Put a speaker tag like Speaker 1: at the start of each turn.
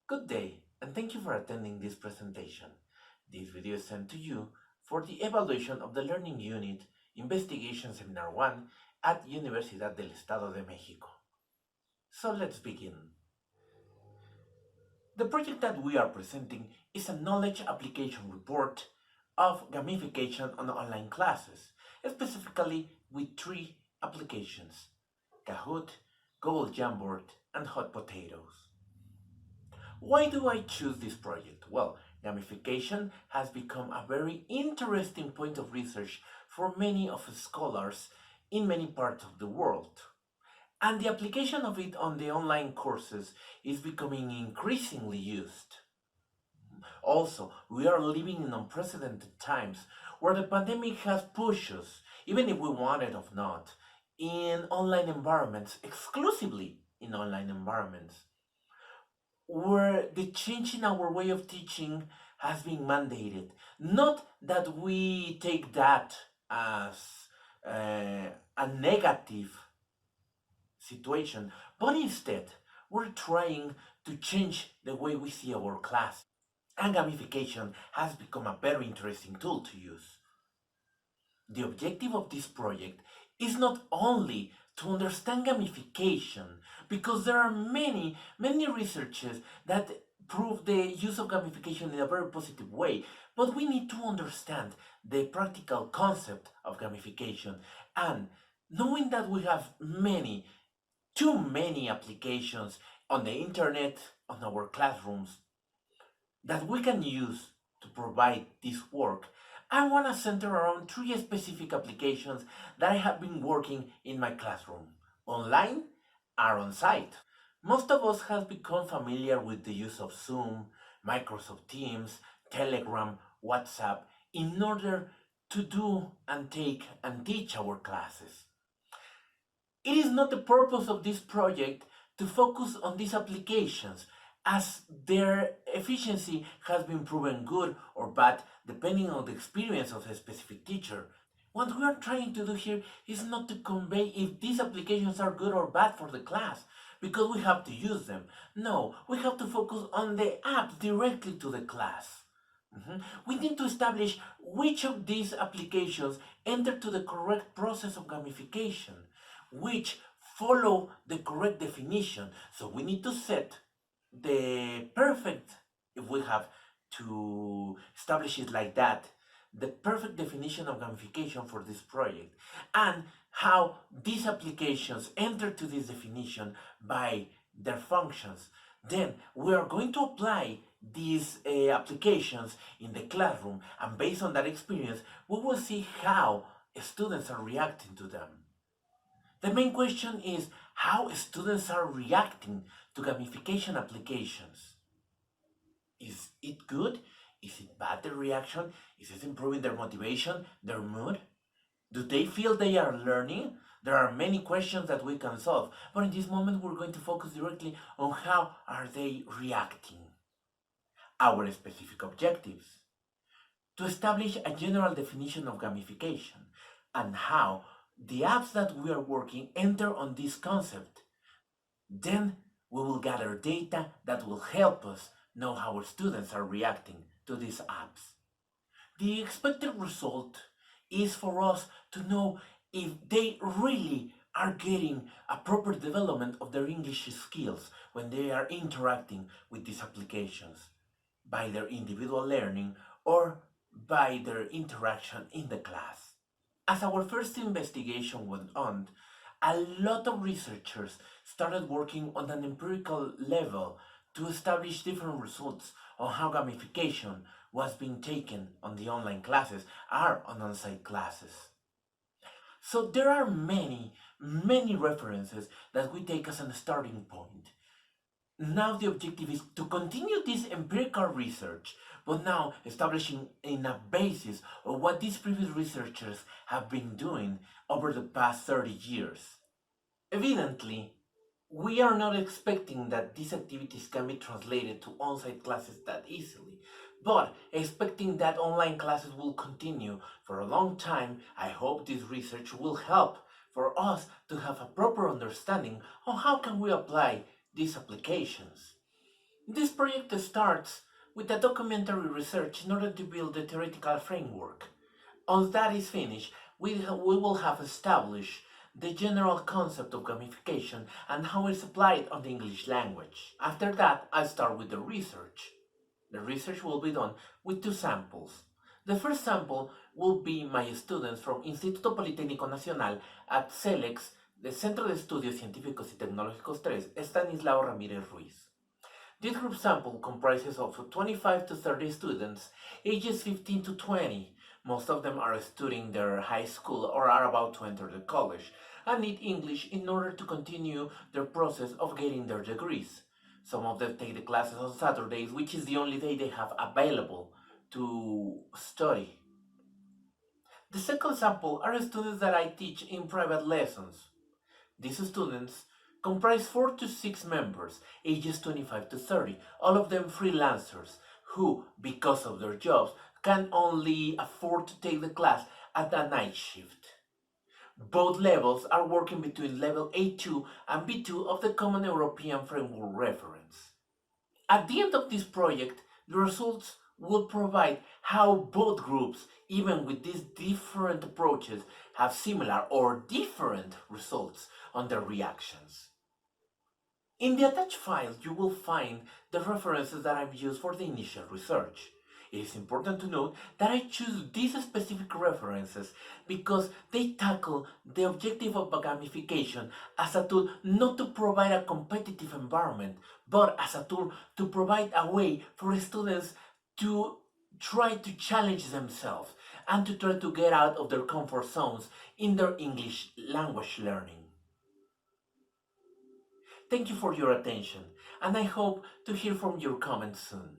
Speaker 1: Good day, and thank you for attending this presentation. This video is sent to you for the evaluation of the Learning Unit Investigation Seminar 1 at Universidad del Estado de Mexico. So let's begin. The project that we are presenting is a knowledge application report of gamification on online classes, specifically with three applications: Kahoot, Google Jamboard, and Hot Potatoes. Why do I choose this project? Well, gamification has become a very interesting point of research for many of scholars in many parts of the world. And the application of it on the online courses is becoming increasingly used. Also, we are living in unprecedented times where the pandemic has pushed us, even if we want it or not, in online environments, exclusively in online environments, where the change in our way of teaching has been mandated. Not that we take that as a negative situation, but instead we're trying to change the way we see our class. And gamification has become a very interesting tool to use. The objective of this project is not only to understand gamification, because there are many researches that prove the use of gamification in a very positive way, but we need to understand the practical concept of gamification. And knowing that we have too many applications on the internet, on our classrooms, that we can use to provide this work, I want to center around three specific applications that I have been working in my classroom, online or on site. Most of us have become familiar with the use of Zoom, Microsoft Teams, Telegram, WhatsApp in order to do and take and teach our classes. It is not the purpose of this project to focus on these applications, as their efficiency has been proven good or bad depending on the experience of a specific teacher. What we are trying to do here is not to convey if these applications are good or bad for the class, because we have to use them. No, we have to focus on the apps directly to the class. We need to establish which of these applications enter to the correct process of gamification, which follow the correct definition. So we need to set the perfect, if we have to establish it like that, the perfect definition of gamification for this project, and how these applications enter to this definition by their functions. Then we are going to apply these applications in the classroom, and based on that experience, we will see how students are reacting to them. The main question is how students are reacting to gamification applications. Is it good? Is it bad, the reaction? Is it improving their motivation, their mood? Do they feel they are learning? There are many questions that we can solve, but in this moment we're going to focus directly on how are they reacting. Our specific objectives: to establish a general definition of gamification and how the apps that we are working enter on this concept. Then we will gather data that will help us know how our students are reacting to these apps. The expected result is for us to know if they really are getting a proper development of their English skills when they are interacting with these applications, by their individual learning or by their interaction in the class. As our first investigation went on, a lot of researchers started working on an empirical level to establish different results on how gamification was being taken on the online classes or on on-site classes. So there are many references that we take as a starting point. Now the objective is to continue this empirical research, but now establishing in a basis of what these previous researchers have been doing over the past 30 years. Evidently, we are not expecting that these activities can be translated to on-site classes that easily, but expecting that online classes will continue for a long time. I hope this research will help for us to have a proper understanding on how can we apply these applications. This project starts with a documentary research in order to build the theoretical framework. Once that is finished, we will have established the general concept of gamification and how it's applied on the English language. After that, I start with the research. The research will be done with two samples. The first sample will be my students from Instituto Politécnico Nacional at CELEX, the Centro de Estudios Científicos y Tecnológicos 3, Estanislao Ramírez Ruiz. This group sample comprises of 25 to 30 students, ages 15 to 20. Most of them are studying their high school or are about to enter the college and need English in order to continue their process of getting their degrees. Some of them take the classes on Saturdays, which is the only day they have available to study. The second sample are students that I teach in private lessons. These students comprise 4 to 6 members, ages 25 to 30, all of them freelancers, who, because of their jobs, can only afford to take the class at a night shift. Both levels are working between level A2 and B2 of the Common European Framework Reference. At the end of this project, the results will provide how both groups, even with these different approaches, have similar or different results on their reactions. In the attached file, you will find the references that I've used for the initial research. It is important to note that I choose these specific references because they tackle the objective of gamification as a tool not to provide a competitive environment, but as a tool to provide a way for students to try to challenge themselves and to try to get out of their comfort zones in their English language learning. Thank you for your attention, and I hope to hear from your comments soon.